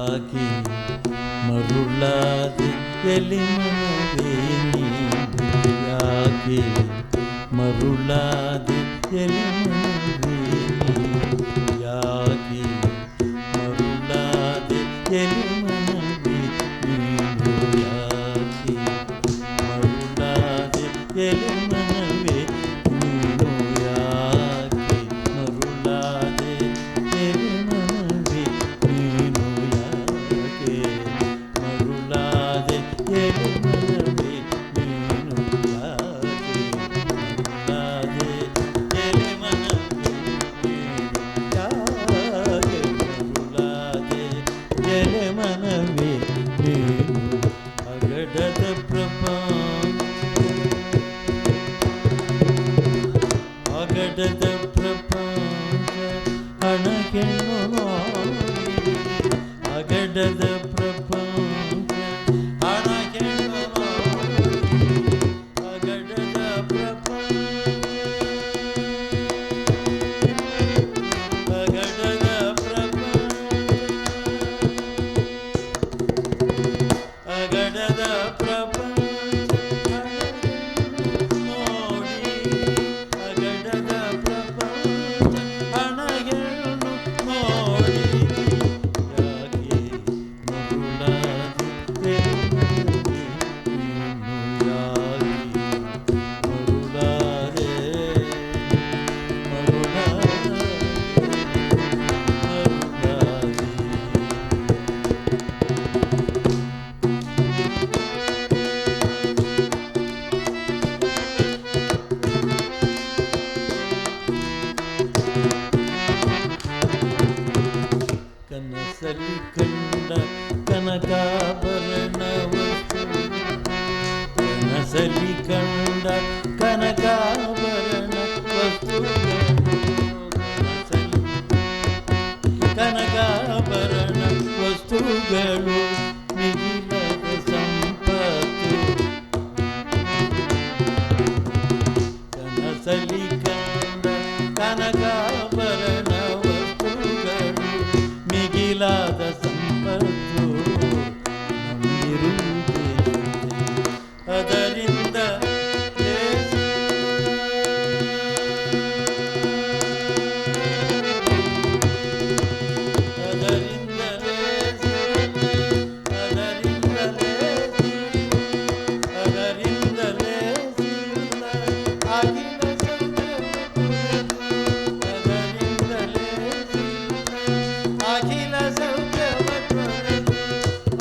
ಯಾಕೆ ಮರುಳಾದೆ ಎಲೆ ಮನವೇ ನೀನು ಯಾಕೆ ಮರುಳಾದೆ ಎಲೆ ಮನವೇ ನೀನು ಯಾಕೆ ಮರುಳಾದೆ ಎಲೆ ಮನವೇ ನೀನು ಯಾಕೆ ಮರುಳಾದೆ ಎಲೆ ಮನವೇ ನೀನು ಯಾಕೆ ಮರುಳಾದೆ ಎಲೆ ಮನವೇ ನೀನು ಯಾಕೆ ಮರುಳಾದೆ ಎಲೆ ಮನವೇ ನೀನು ಯಾಕೆ ಮರುಳಾದೆ ಎಲೆ ಮನವೇ ನೀನು ಯಾಕೆ ಮರುಳಾದೆ ಎಲೆ ಮನವೇ ನೀನು ಅಗಡದ ಅಗಡದ ಪ್ರಪಂಚ ಹಣಗೆಣ್ಣು ನೋಡಿ ಅಗಡದ ಪ್ರಪಂಚ ಹಣಗೆಣ್ಣು ನೋಡಿ ಅಗಡದ ಪ್ರಪಂಚ ಅಗಡದ ಪ್ರಪಂಚ ಅಗಡದ ಪ್ರಪಂಚ ಕನಸಲಿ ಕಂಡ ಕನಕಾಭರಣ ವಸ್ತು ಕನಸಲಿ ಕಂಡ ಕನಕಾಭರಣ ವಸ್ತುಗಳು ಕನಕಾಭರಣ ವಸ್ತುಗಳು ಮಿಗಿಲಾದ ಸಂಪತ್ತು ಕನಸಲಿ ಕಂಡ ಕನಕಾಭರಣ ವಸ್ತುಗಳು ಮಿಗಿಲಾದ ಸಂಪತ್ತು ನಮ್ಮಿರುವುದೇ ಅದರಿಂದ ಅಖಿಲ ಸೌಖ್ಯವ ತೊರೆದು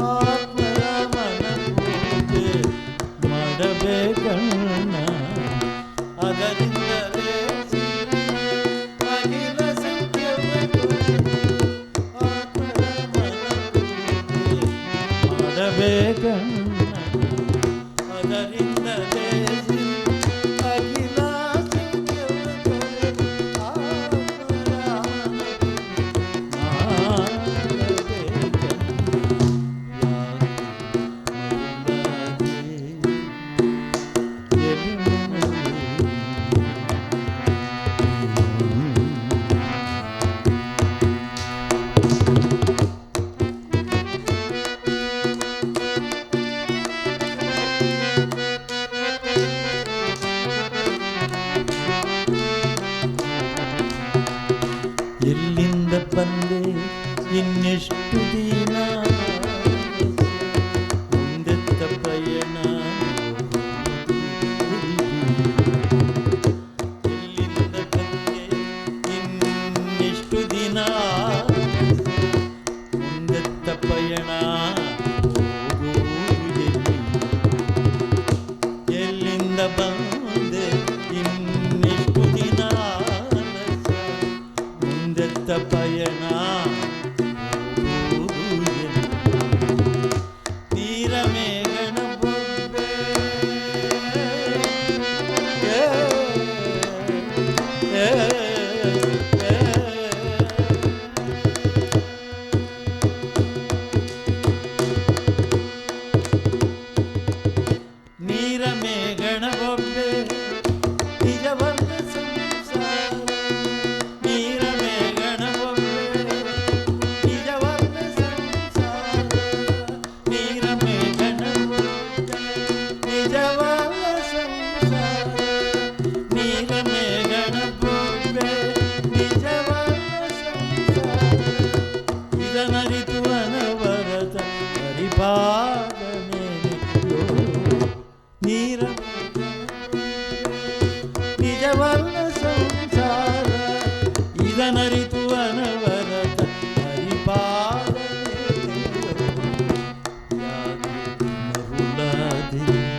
ಆತ್ಮರ ಮನ ಪೂಜೆ ಮಾಡಬೇಕಣ್ಣ ಅದರಿಂದಲೇ ಅಖಿಲ ಸೌಖ್ಯವ ತೊರೆದು ಆತ್ಮರ ಮನ ಪೂಜೆ ಮಾಡಬೇಕಣ್ಣ ಅದರಿಂದಲೇ ಎಲ್ಲಿಂದ ಬಂದೆ ಇನ್ನೆಷ್ಟು ದಿನ ಮುಂದೆತ್ತ ಪಯಣ ಎಲ್ಲಿಂದ ಬಂದೆ ಇನ್ನೆಷ್ಟು ದಿನ ಮುಂದೆತ್ತ ಪಯಣ ಎಲ್ಲಿಂದ ಬಂದೆ ಇನ್ನೆಷ್ಟು ದಿನ ಮುಂದೆತ್ತ ಪಯಣ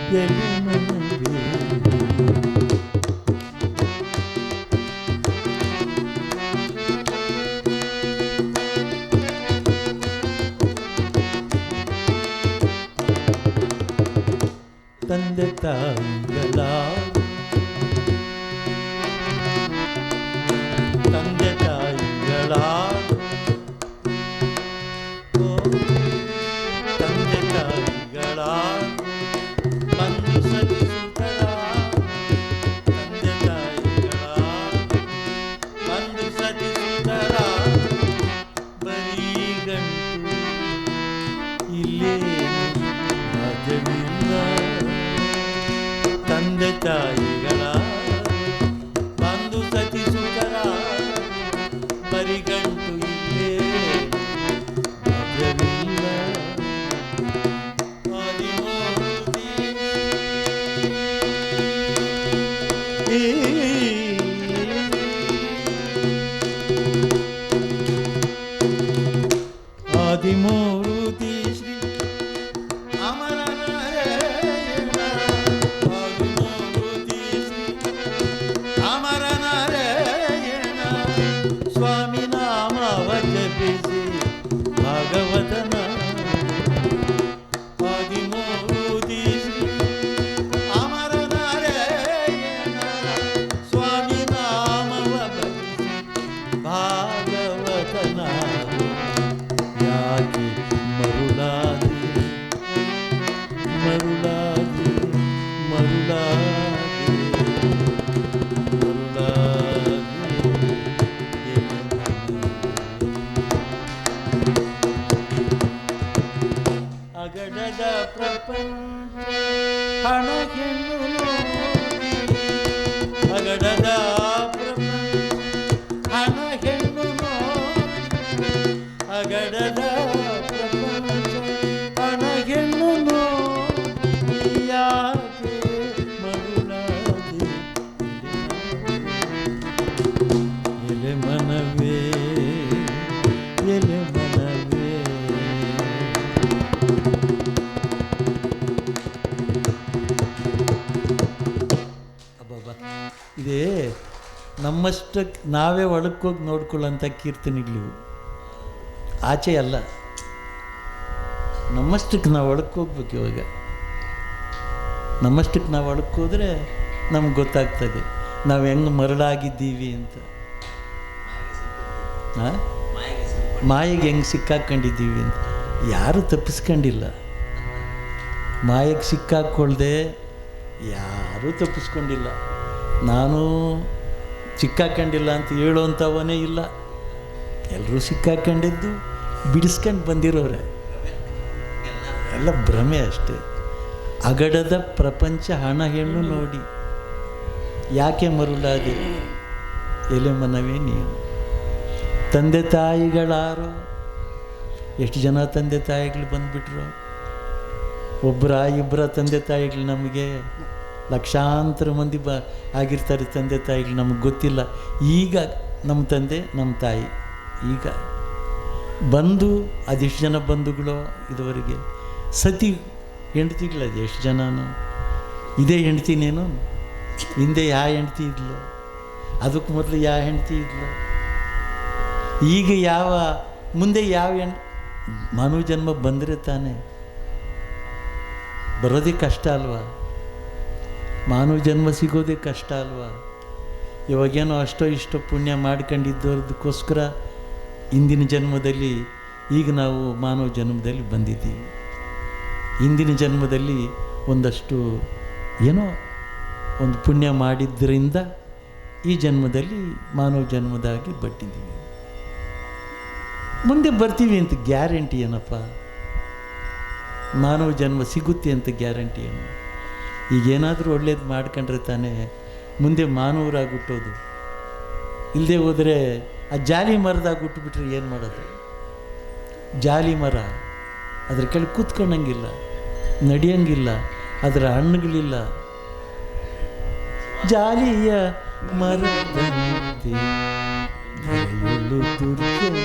ಎಲೆ ಮನವೇ. ತಂದೆ ತಾಯಿಗಳ ತಂದೆ ತಾಯಿಗಳ ತಂದೆ ತಾಯಿಗಳ ಬಂದು ಸತಿಸುತ್ತರ ತಂದೆ ತಾಯಿಗಳ ಬಂದು ಸತಿಸುತ್ತರ ಬರೀ ಗಂಟು ಇಲ್ಲೇ ರಾಜವಿಲ್ಲ. ತಂದೆ ತಾಯಿಗಳ ಬಂದು ಸತಿಸುತ್ತರ ಬರಿಗಂಟು ಇಲ್ಲೇ ರಾಜವಿಲ್ಲ. ಆದಿಮೂರ್ತಿ ಶ್ರೀ ಅಮರ ನಾರಾಯಣ ಆದಿಮೂರ್ತಿ ಶ್ರೀ ಅಮರ ನಾರಾಯಣ ಸ್ವಾಮಿ ನಾಮವ ಜಪಿಸಿ ಭಾಗವತನ ಆದಿಮೂರ್ತಿ ಶ್ರೀ ಅಮರ ನಾರಾಯಣ ಸ್ವಾಮಿ ನಾಮವ ಭಜಿಸಿ ಭಾಗವತನ. ಯಾಕೆ ಮರುಳಾದೆ ಮರುಳಾದೆ ಮರುಳಾದೆ ಮರುಳಾದೆ. ಅಗಡದ ಪ್ರಪಂಚ ಹಣ ಹೆಣ್ಣು ನೋಡಿ ಅಗಡದ ಪ್ರಪಂಚ ಹಣ ಹೆಣ್ಣು ನೋಡಿ ಅಗಡದ ಪ್ರಪಂಚ ಹಣ ಹೆಣ್ಣು ನೋಡಿ ಯಾಕೆ ಮರುಳಾದೆ ಎಲೆ ಮನವೇ ಎಲೆ ಮನವೇ. ಅಬ್ಬಬ್ಬ, ಇದೇ ನಮ್ಮಷ್ಟಕ್ಕೆ ನಾವೇ ಒಳಕ್ಕೋಗಿ ನೋಡ್ಕೊಳ್ಳೋಂಥ ಕೀರ್ತನೆಗಳಿವು, ಆಚೆ ಅಲ್ಲ. ನಮ್ಮಷ್ಟಕ್ಕೆ ನಾವು ಒಳಕ್ಕೋಗ್ಬೇಕು. ಇವಾಗ ನಮ್ಮಷ್ಟಕ್ಕೆ ನಾವು ಒಳಕ್ಕೋದ್ರೆ ನಮ್ಗೆ ಗೊತ್ತಾಗ್ತದೆ ನಾವು ಹೆಂಗೆ ಮರಳಾಗಿದ್ದೀವಿ ಅಂತ. ಮಾಯೆಗೆ ಹೆಂಗೆ ಸಿಕ್ಕಾಕೊಂಡಿದ್ದೀವಿ ಅಂತ. ಯಾರೂ ತಪ್ಪಿಸ್ಕೊಂಡಿಲ್ಲ. ಮಾಯೆಗೆ ಸಿಕ್ಕಾಕ್ಕೊಳ್ದೆ ಯಾರೂ ತಪ್ಪಿಸ್ಕೊಂಡಿಲ್ಲ. ನಾನು ಸಿಕ್ಕಾಕೊಂಡಿಲ್ಲ ಅಂತ ಹೇಳೋವಂಥವನೇ ಇಲ್ಲ. ಎಲ್ಲರೂ ಸಿಕ್ಕಾಕೊಂಡಿದ್ದು ಬಿಡಿಸ್ಕೊಂಡು ಬಂದಿರೋರೆ. ಎಲ್ಲ ಭ್ರಮೆ ಅಷ್ಟೇ. ಅಗಡದ ಪ್ರಪಂಚ ಹಣ ಹೆಣ್ಣು ನೋಡಿ ಯಾಕೆ ಮರುಳಾದೆ ಎಲೆ ಮನವೇ ನೀನು. ತಂದೆ ತಾಯಿಗಳಾರೋ, ಎಷ್ಟು ಜನ ತಂದೆ ತಾಯಿಗಳು ಬಂದುಬಿಟ್ರು. ಒಬ್ಬರ ಇಬ್ಬರ ತಂದೆ ತಾಯಿಗಳು ನಮಗೆ ಲಕ್ಷಾಂತರ ಮಂದಿ ಆಗಿರ್ತಾರೆ ತಂದೆ ತಾಯಿಗಳು, ನಮಗೆ ಗೊತ್ತಿಲ್ಲ. ಈಗ ನಮ್ಮ ತಂದೆ ನಮ್ಮ ತಾಯಿ ಈಗ ಬಂದು ಅದೆಷ್ಟು ಜನ ಬಂಧುಗಳು ಇದುವರೆಗೆ. ಸತಿ ಹೆಂಡ್ತಿಗಳದು ಎಷ್ಟು ಜನನು. ಇದೇ ಹೆಂಡ್ತಿನೇನು, ಹಿಂದೆ ಯಾವ ಹೆಂಡ್ತಿ ಇದ್ಲು, ಅದಕ್ಕೆ ಮೊದಲು ಯಾವ ಹೆಂಡ್ತಿ ಇದ್ಲು, ಈಗ ಯಾವ ಮುಂದೆ ಯಾವ ಮಾನವ ಜನ್ಮ ಬಂದರೆ ತಾನೇ. ಬರೋದೇ ಕಷ್ಟ ಅಲ್ವಾ, ಮಾನವ ಜನ್ಮ ಸಿಗೋದೇ ಕಷ್ಟ ಅಲ್ವಾ. ಇವಾಗೇನೋ ಅಷ್ಟೋ ಇಷ್ಟೋ ಪುಣ್ಯ ಮಾಡ್ಕೊಂಡಿದ್ದೋದಕ್ಕೋಸ್ಕರ ಇಂದಿನ ಜನ್ಮದಲ್ಲಿ ಈಗ ನಾವು ಮಾನವ ಜನ್ಮದಲ್ಲಿ ಬಂದಿದ್ದೀವಿ. ಹಿಂದಿನ ಜನ್ಮದಲ್ಲಿ ಒಂದಷ್ಟು ಏನೋ ಒಂದು ಪುಣ್ಯ ಮಾಡಿದ್ದರಿಂದ ಈ ಜನ್ಮದಲ್ಲಿ ಮಾನವ ಜನ್ಮದಾಗಿ ಬಟ್ಟಿದ್ದೀವಿ. ಮುಂದೆ ಬರ್ತೀವಿ ಅಂತ ಗ್ಯಾರಂಟಿ ಏನಪ್ಪ? ಮಾನವ ಜನ್ಮ ಸಿಗುತ್ತೆ ಅಂತ ಗ್ಯಾರಂಟಿ ಏನು? ಈಗೇನಾದರೂ ಒಳ್ಳೇದು ಮಾಡ್ಕೊಂಡ್ರೆ ತಾನೇ ಮುಂದೆ ಮಾನವರಾಗಿ ಹುಟ್ಟೋದು. ಇಲ್ಲದೆ ಹೋದರೆ ಆ ಜಾಲಿ ಮರದಾಗ ಹುಟ್ಟುಬಿಟ್ರೆ ಏನು ಮಾಡೋದು? ಜಾಲಿ ಮರ, ಅದ್ರ ಕೆಳಗೆ ಕೂತ್ಕೊಂಡಂಗಿಲ್ಲ, ನಡೆಯಂಗಿಲ್ಲ, ಅದರ ಹಣ್ಣುಗಳಿಲ್ಲ. ಜಾಲಿಯ ಮರದಂತೆ ದುರ್ಜನ